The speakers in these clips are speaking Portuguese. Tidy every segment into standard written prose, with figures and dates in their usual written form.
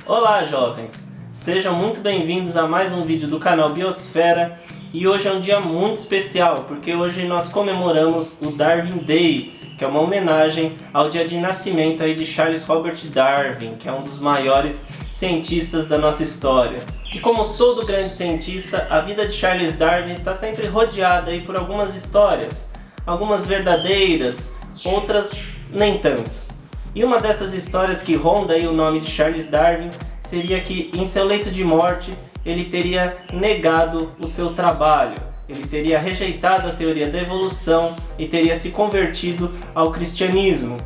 Olá, jovens! Sejam muito bem-vindos a mais um vídeo do canal Biosfera. E hoje é um dia muito especial, porque hoje nós comemoramos o Darwin Day, que é uma homenagem ao dia de nascimento aí de Charles Robert Darwin, que é um dos maiores cientistas da nossa história. E como todo grande cientista, a vida de Charles Darwin está sempre rodeada aí por algumas histórias, algumas verdadeiras, outras nem tanto. E uma dessas histórias que ronda aí o nome de Charles Darwin seria que em seu leito de morte ele teria negado o seu trabalho, ele teria rejeitado a teoria da evolução e teria se convertido ao cristianismo.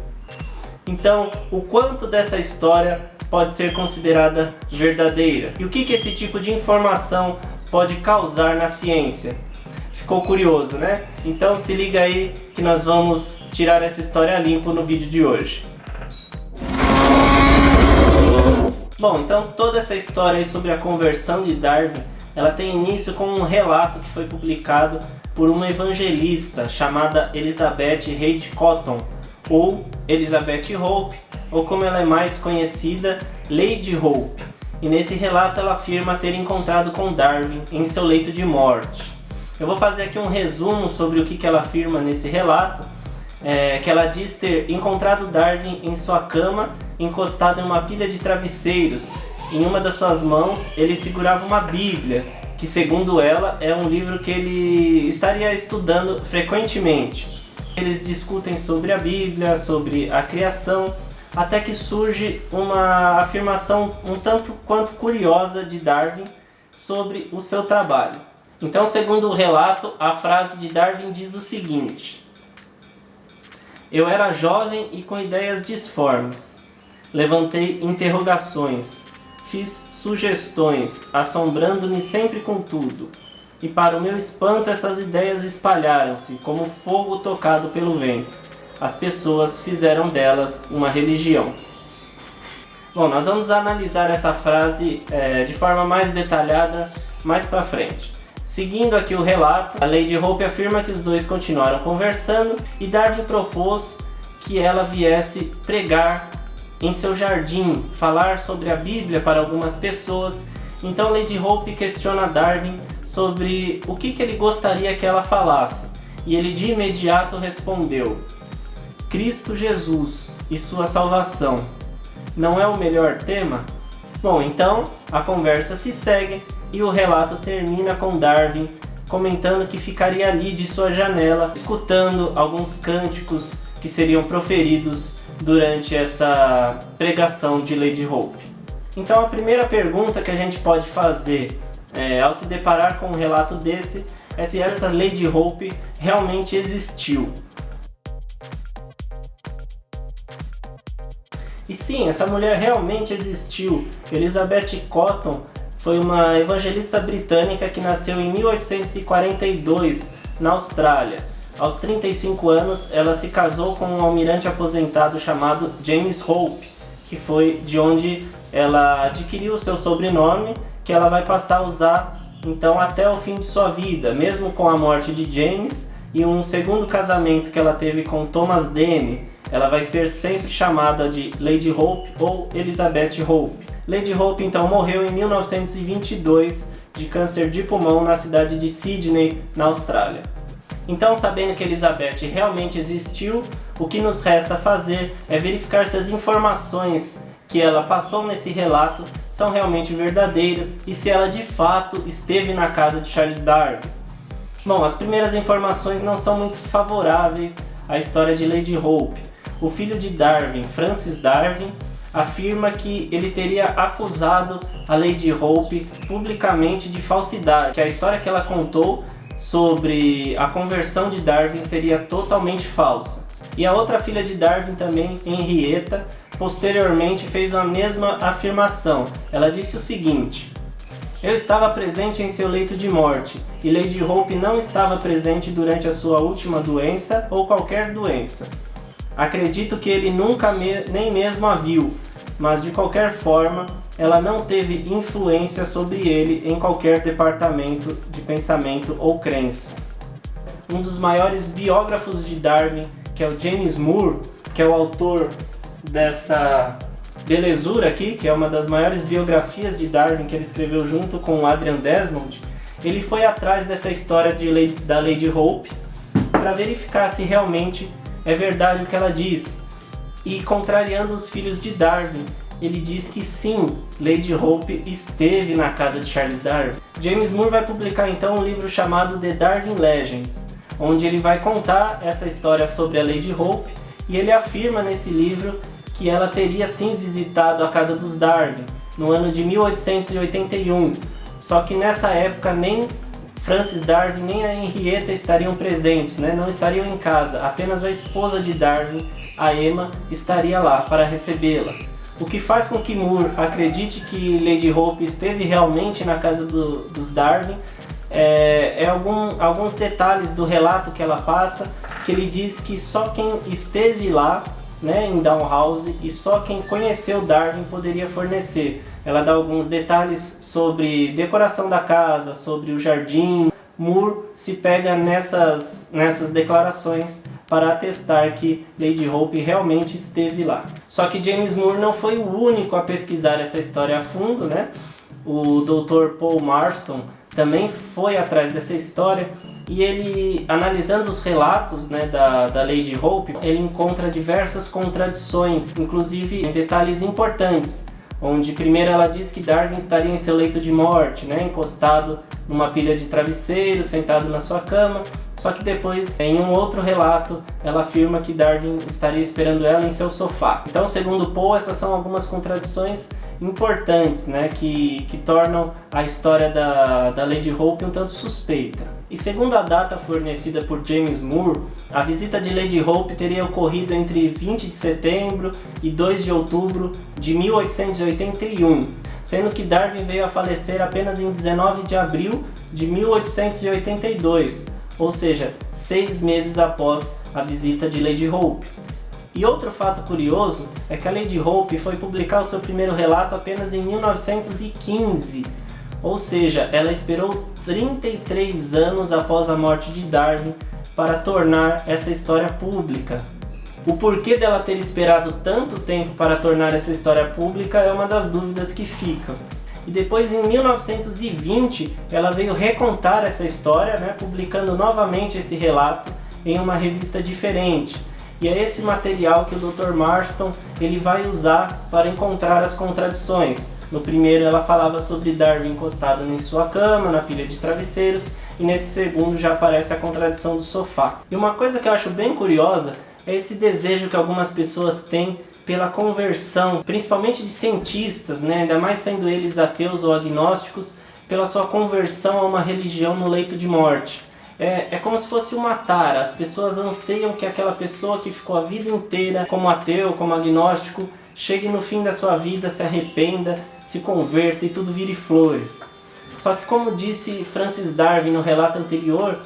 Então, o quanto dessa história pode ser considerada verdadeira? E o que esse tipo de informação pode causar na ciência? Ficou curioso, né? Então se liga aí que nós vamos tirar essa história a limpo no vídeo de hoje. Bom, então toda essa história aí sobre a conversão de Darwin, ela tem início com um relato que foi publicado por uma evangelista chamada Elizabeth Reid Cotton, ou Elizabeth Hope, ou como ela é mais conhecida, Lady Hope. E nesse relato ela afirma ter encontrado com Darwin em seu leito de morte. Eu vou fazer aqui um resumo sobre o que ela afirma nesse relato, que ela diz ter encontrado Darwin em sua cama, encostado em uma pilha de travesseiros. Em uma das suas mãos ele segurava uma Bíblia, que segundo ela é um livro que ele estaria estudando frequentemente. Eles discutem sobre a Bíblia, sobre a criação, até que surge uma afirmação um tanto quanto curiosa de Darwin sobre o seu trabalho. Então, segundo o relato, a frase de Darwin diz o seguinte: "Eu era jovem e com ideias disformes. Levantei interrogações, fiz sugestões, assombrando-me sempre com tudo. E para o meu espanto essas ideias espalharam-se como fogo tocado pelo vento. As pessoas fizeram delas uma religião." Bom, nós vamos analisar essa frase de forma mais detalhada mais para frente. Seguindo aqui o relato, a Lady Hope afirma que os dois continuaram conversando e Darwin propôs que ela viesse pregar em seu jardim, falar sobre a Bíblia para algumas pessoas. Então Lady Hope questiona Darwin sobre o que ele gostaria que ela falasse. E ele de imediato respondeu: "Cristo Jesus e sua salvação. Não é o melhor tema?" Bom, então a conversa se segue e o relato termina com Darwin comentando que ficaria ali de sua janela, escutando alguns cânticos que seriam proferidos durante essa pregação de Lady Hope. Então a primeira pergunta que a gente pode fazer ao se deparar com um relato desse é se essa Lady Hope realmente existiu. E sim, essa mulher realmente existiu. Elizabeth Cotton foi uma evangelista britânica que nasceu em 1842 na Austrália. Aos 35 anos, ela se casou com um almirante aposentado chamado James Hope, que foi de onde ela adquiriu o seu sobrenome, que ela vai passar a usar então até o fim de sua vida, mesmo com a morte de James e um segundo casamento que ela teve com Thomas Dene. Ela vai ser sempre chamada de Lady Hope ou Elizabeth Hope. Lady Hope então morreu em 1922 de câncer de pulmão na cidade de Sydney, na Austrália. Então, sabendo que Elizabeth realmente existiu, o que nos resta fazer é verificar se as informações que ela passou nesse relato são realmente verdadeiras e se ela de fato esteve na casa de Charles Darwin. Bom, as primeiras informações não são muito favoráveis à história de Lady Hope. O filho de Darwin, Francis Darwin, afirma que ele teria acusado a Lady Hope publicamente de falsidade, que a história que ela contou sobre a conversão de Darwin seria totalmente falsa. E a outra filha de Darwin também, Henrietta, posteriormente fez a mesma afirmação. Ela disse o seguinte: "Eu estava presente em seu leito de morte e Lady Hope não estava presente durante a sua última doença ou qualquer doença. Acredito que ele nunca nem mesmo a viu, mas de qualquer forma ela não teve influência sobre ele em qualquer departamento de pensamento ou crença." Um dos maiores biógrafos de Darwin, que é o James Moore, que é o autor Belezura aqui, que é uma das maiores biografias de Darwin que ele escreveu junto com Adrian Desmond, ele foi atrás dessa história da Lady Hope para verificar se realmente é verdade o que ela diz. E contrariando os filhos de Darwin, ele diz que sim, Lady Hope esteve na casa de Charles Darwin. James Moore vai publicar então um livro chamado The Darwin Legends, onde ele vai contar essa história sobre a Lady Hope, e ele afirma nesse livro que ela teria sim visitado a casa dos Darwin no ano de 1881, só que nessa época nem Francis Darwin nem a Henrietta estariam presentes, né? Não estariam em casa, apenas a esposa de Darwin, a Emma, estaria lá para recebê-la. O que faz com que Moore acredite que Lady Hope esteve realmente na casa dos Darwin alguns detalhes do relato que ela passa, que ele diz que só quem esteve lá, né, em Down House, e só quem conheceu Darwin poderia fornecer. Ela dá alguns detalhes sobre decoração da casa, sobre o jardim. Moore se pega nessas declarações para atestar que Lady Hope realmente esteve lá. Só que James Moore não foi o único a pesquisar essa história a fundo, né? O Dr. Paul Marston também foi atrás dessa história, e ele, analisando os relatos, né, da Lady Hope, ele encontra diversas contradições, inclusive em detalhes importantes, onde primeiro ela diz que Darwin estaria em seu leito de morte, né, encostado numa pilha de travesseiro, sentado na sua cama, só que depois, em um outro relato, ela afirma que Darwin estaria esperando ela em seu sofá. Então, segundo Poe, essas são algumas contradições importantes, né, que tornam a história da Lady Hope um tanto suspeita. E segundo a data fornecida por James Moore, a visita de Lady Hope teria ocorrido entre 20 de setembro e 2 de outubro de 1881, sendo que Darwin veio a falecer apenas em 19 de abril de 1882, ou seja, 6 meses após a visita de Lady Hope. E outro fato curioso é que a Lady Hope foi publicar o seu primeiro relato apenas em 1915, ou seja, ela esperou 33 anos após a morte de Darwin para tornar essa história pública. O porquê dela ter esperado tanto tempo para tornar essa história pública é uma das dúvidas que ficam. E depois, em 1920, ela veio recontar essa história, né, publicando novamente esse relato em uma revista diferente. E é esse material que o Dr. Marston ele vai usar para encontrar as contradições. No primeiro ela falava sobre Darwin encostado em sua cama, na pilha de travesseiros, e nesse segundo já aparece a contradição do sofá. E uma coisa que eu acho bem curiosa é esse desejo que algumas pessoas têm pela conversão, principalmente de cientistas, né, ainda mais sendo eles ateus ou agnósticos, pela sua conversão a uma religião no leito de morte. É como se fosse uma tara, as pessoas anseiam que aquela pessoa que ficou a vida inteira como ateu, como agnóstico, chegue no fim da sua vida, se arrependa, se converta e tudo vire flores. Só que, como disse Francis Darwin no relato anterior,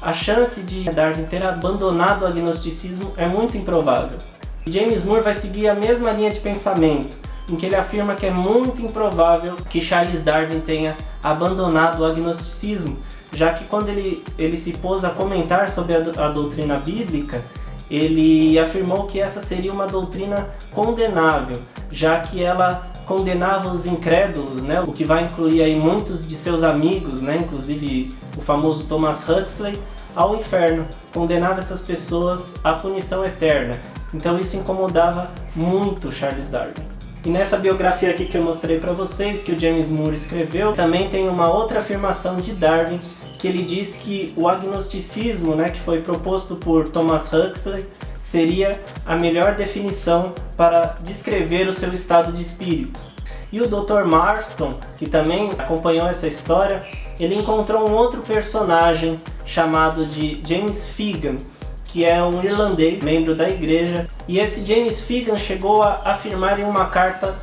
a chance de Darwin ter abandonado o agnosticismo é muito improvável. E James Moore vai seguir a mesma linha de pensamento, em que ele afirma que é muito improvável que Charles Darwin tenha abandonado o agnosticismo, já que quando ele se pôs a comentar sobre a doutrina bíblica, ele afirmou que essa seria uma doutrina condenável, já que ela condenava os incrédulos, né, o que vai incluir aí muitos de seus amigos, né, inclusive o famoso Thomas Huxley, ao inferno, condenava essas pessoas à punição eterna. Então isso incomodava muito Charles Darwin. E nessa biografia aqui que eu mostrei para vocês, que o James Moore escreveu, também tem uma outra afirmação de Darwin, que ele diz que o agnosticismo, né, que foi proposto por Thomas Huxley, seria a melhor definição para descrever o seu estado de espírito. E o Dr. Marston, que também acompanhou essa história, ele encontrou um outro personagem chamado de James Figan, que é um irlandês, membro da igreja, e esse James Figan chegou a afirmar em uma carta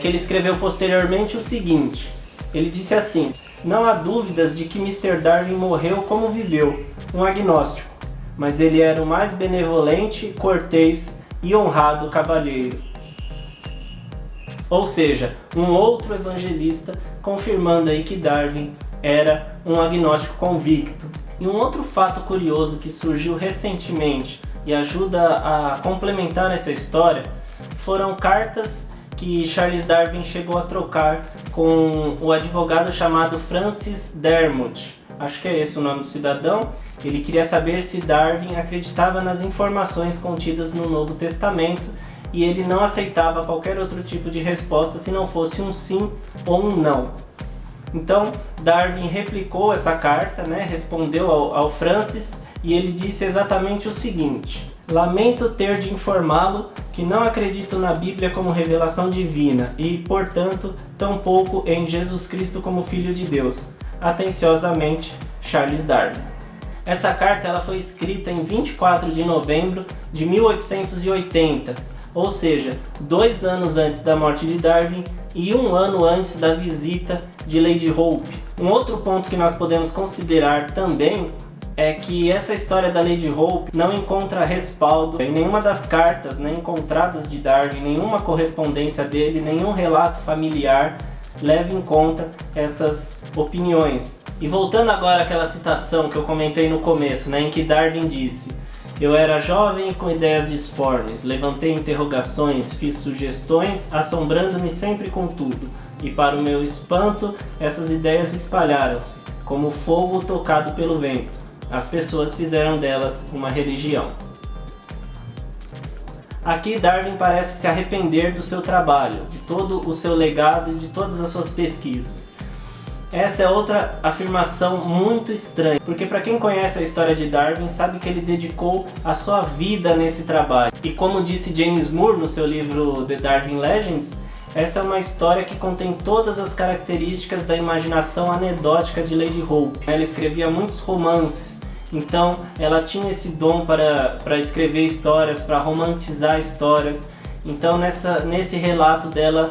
que ele escreveu posteriormente o seguinte: ele disse assim: "Não há dúvidas de que Mr. Darwin morreu como viveu, um agnóstico, mas ele era o mais benevolente, cortês e honrado cavalheiro." Ou seja, um outro evangelista confirmando aí que Darwin era um agnóstico convicto. E um outro fato curioso que surgiu recentemente e ajuda a complementar essa história foram cartas que Charles Darwin chegou a trocar com o advogado chamado Francis Dermot. Acho que é esse o nome do cidadão. Ele queria saber se Darwin acreditava nas informações contidas no Novo Testamento e ele não aceitava qualquer outro tipo de resposta se não fosse um sim ou um não. Então Darwin replicou essa carta, respondeu ao Francis, e ele disse exatamente o seguinte: lamento ter de informá-lo que não acredito na Bíblia como revelação divina e, portanto, tampouco em Jesus Cristo como Filho de Deus. Atenciosamente, Charles Darwin. Essa carta ela foi escrita em 24 de novembro de 1880, ou seja, 2 anos antes da morte de Darwin e 1 ano antes da visita de Lady Hope. Um outro ponto que nós podemos considerar também é que essa história da Lady Hope não encontra respaldo em nenhuma das cartas encontradas de Darwin, nenhuma correspondência dele, nenhum relato familiar leva em conta essas opiniões. E voltando agora àquela citação que eu comentei no começo, em que Darwin disse: eu era jovem com ideias disformes, levantei interrogações, fiz sugestões, assombrando-me sempre com tudo, e para o meu espanto, essas ideias espalharam-se, como fogo tocado pelo vento. As pessoas fizeram delas uma religião. Aqui Darwin parece se arrepender do seu trabalho, de todo o seu legado e de todas as suas pesquisas. Essa é outra afirmação muito estranha, porque para quem conhece a história de Darwin sabe que ele dedicou a sua vida nesse trabalho. E como disse James Moore no seu livro The Darwin Legends, essa é uma história que contém todas as características da imaginação anedótica de Lady Hope. Ela escrevia muitos romances, então ela tinha esse dom para escrever histórias, para romantizar histórias. Então nesse relato dela,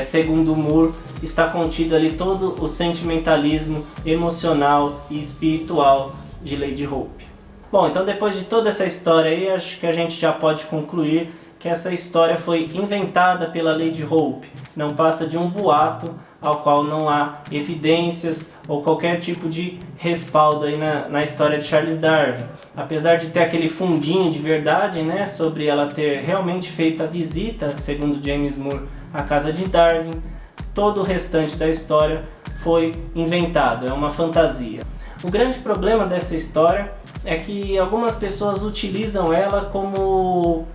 segundo Moore, está contido ali todo o sentimentalismo emocional e espiritual de Lady Hope. Bom, então depois de toda essa história aí, acho que a gente já pode concluir que essa história foi inventada pela Lady Hope. Não passa de um boato ao qual não há evidências ou qualquer tipo de respaldo aí na história de Charles Darwin. Apesar de ter aquele fundinho de verdade, sobre ela ter realmente feito a visita, segundo James Moore, à casa de Darwin, todo o restante da história foi inventado, é uma fantasia. O grande problema dessa história é que algumas pessoas utilizam ela como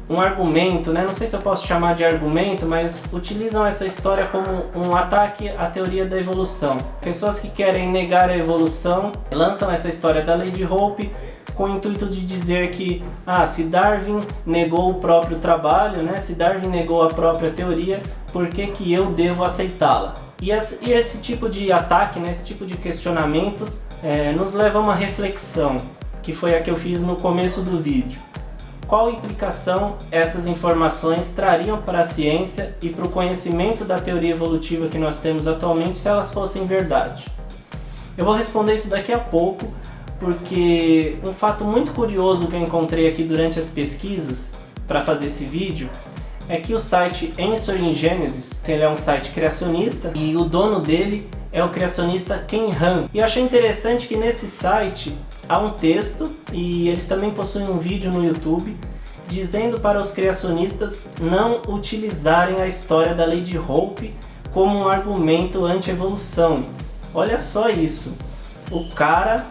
um argumento, não sei se eu posso chamar de argumento, mas utilizam essa história como um ataque à teoria da evolução. Pessoas que querem negar a evolução lançam essa história da Lady Hope com o intuito de dizer que se Darwin negou o próprio trabalho, se Darwin negou a própria teoria, por que eu devo aceitá-la? E esse tipo de ataque, esse tipo de questionamento nos leva a uma reflexão, que foi a que eu fiz no começo do vídeo. Qual implicação essas informações trariam para a ciência e para o conhecimento da teoria evolutiva que nós temos atualmente se elas fossem verdade? Eu vou responder isso daqui a pouco, porque um fato muito curioso que eu encontrei aqui durante as pesquisas para fazer esse vídeo é que o site Answer in Genesis, ele é um site criacionista e o dono dele é o criacionista Ken Ham. E eu achei interessante que nesse site há um texto, e eles também possuem um vídeo no YouTube, dizendo para os criacionistas não utilizarem a história da Lady Hope como um argumento anti-evolução. Olha só isso, o cara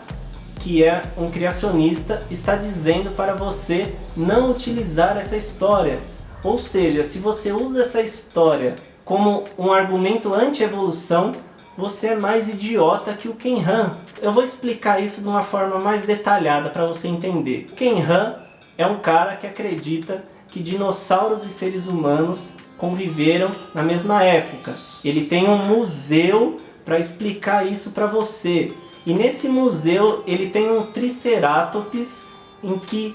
que é um criacionista está dizendo para você não utilizar essa história. Ou seja, se você usa essa história como um argumento anti-evolução, você é mais idiota que o Ken Ham. Eu vou explicar isso de uma forma mais detalhada para você entender. Ken Ham é um cara que acredita que dinossauros e seres humanos conviveram na mesma época. Ele tem um museu para explicar isso para você. E nesse museu ele tem um Triceratops em que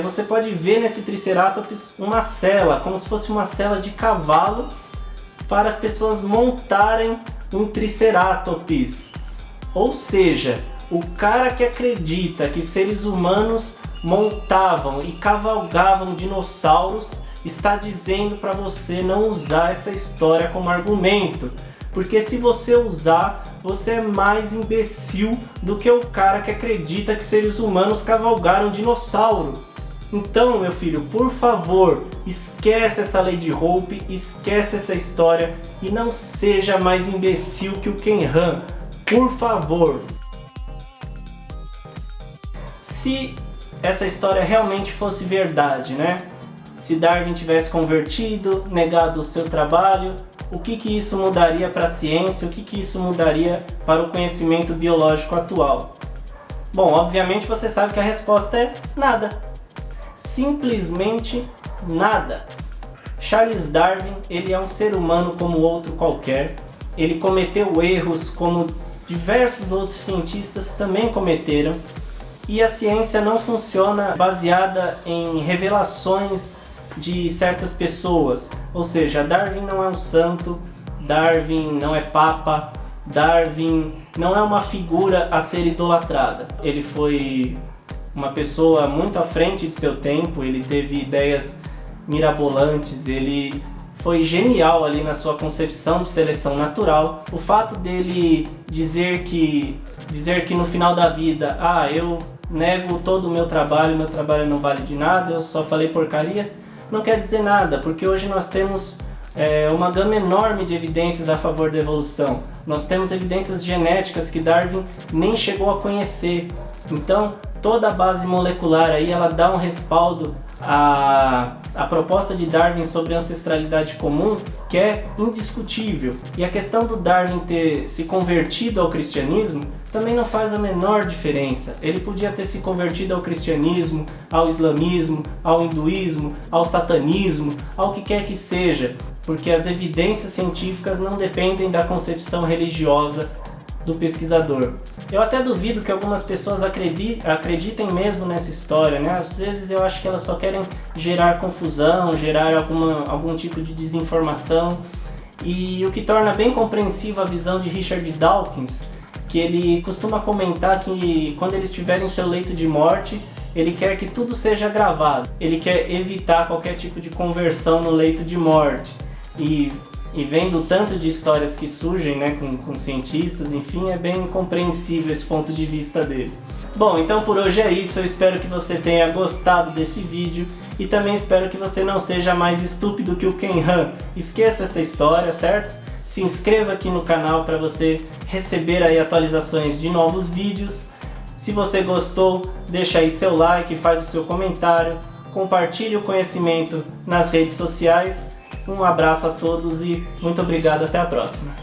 você pode ver nesse Triceratops uma sela, como se fosse uma sela de cavalo para as pessoas montarem um Triceratops. Ou seja, o cara que acredita que seres humanos montavam e cavalgavam dinossauros está dizendo para você não usar essa história como argumento, porque se você usar, você é mais imbecil do que o cara que acredita que seres humanos cavalgaram dinossauro. Então, meu filho, por favor, esquece essa lei de Hope, esquece essa história e não seja mais imbecil que o Ken Han, por favor. Se essa história realmente fosse verdade, né? Se Darwin tivesse convertido, negado o seu trabalho, o que isso mudaria para a ciência, o que isso mudaria para o conhecimento biológico atual? Bom, obviamente você sabe que a resposta é nada. Simplesmente nada. Charles Darwin, ele é um ser humano como outro qualquer. Ele cometeu erros como diversos outros cientistas também cometeram. E a ciência não funciona baseada em revelações de certas pessoas. Ou seja, Darwin não é um santo, Darwin não é papa, Darwin não é uma figura a ser idolatrada. Ele foi uma pessoa muito à frente de seu tempo, ele teve ideias mirabolantes, ele foi genial ali na sua concepção de seleção natural. O fato dele dizer que no final da vida, eu nego todo o meu trabalho não vale de nada, eu só falei porcaria, não quer dizer nada, porque hoje nós temos uma gama enorme de evidências a favor da evolução. Nós temos evidências genéticas que Darwin nem chegou a conhecer. Então, toda a base molecular aí, ela dá um respaldo à proposta de Darwin sobre ancestralidade comum, que é indiscutível. E a questão do Darwin ter se convertido ao cristianismo também não faz a menor diferença. Ele podia ter se convertido ao cristianismo, ao islamismo, ao hinduísmo, ao satanismo, ao que quer que seja, porque as evidências científicas não dependem da concepção religiosa do pesquisador. Eu até duvido que algumas pessoas acreditem mesmo nessa história, né? Às vezes eu acho que elas só querem gerar confusão, gerar algum tipo de desinformação, e o que torna bem compreensiva a visão de Richard Dawkins, que ele costuma comentar que quando ele estiver em seu leito de morte, ele quer que tudo seja gravado, ele quer evitar qualquer tipo de conversão no leito de morte. E vendo o tanto de histórias que surgem, né, com cientistas, enfim, é bem compreensível esse ponto de vista dele. Bom, então por hoje é isso, eu espero que você tenha gostado desse vídeo e também espero que você não seja mais estúpido que o Ken Han. Esqueça essa história, certo? Se inscreva aqui no canal para você receber aí atualizações de novos vídeos. Se você gostou, deixa aí seu like, faz o seu comentário, compartilhe o conhecimento nas redes sociais. Um abraço a todos e muito obrigado, até a próxima.